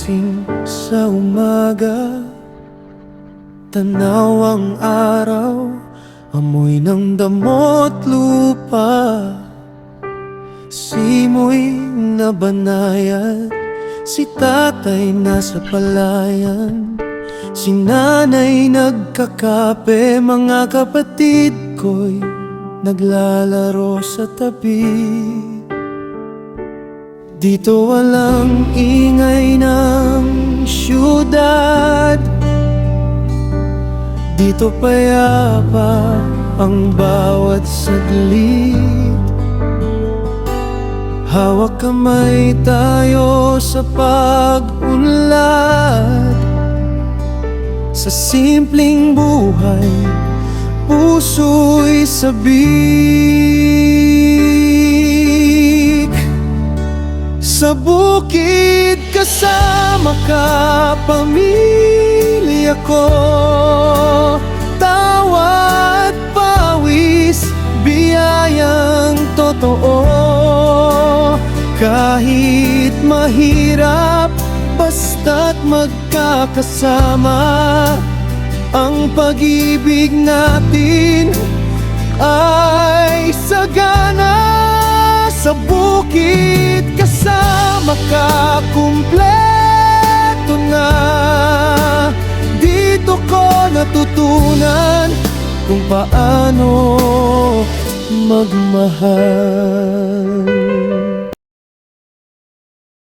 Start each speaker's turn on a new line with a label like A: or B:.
A: Gising sa umaga, tanaw ang araw, amoy ng damot lupa. Simoy na banayad, si tatay nasa palayan, si nanay nagkakape, mga kapatid ko'y naglalaro sa tabi. Dito walang ingay ng syudad, dito payapa ang bawat saglit. Hawak kamay tayo sa pag-unlad, sa simpleng buhay, puso'y sabik. Sa bukid kasama ka, pamilya ko, tawa at pawis, biyayang totoo. Kahit mahirap, basta't magkakasama, ang pag-ibig natin ay sagana. Sa bukid kasama ka, kumpleto na. Dito ko natutunan kung paano magmahal.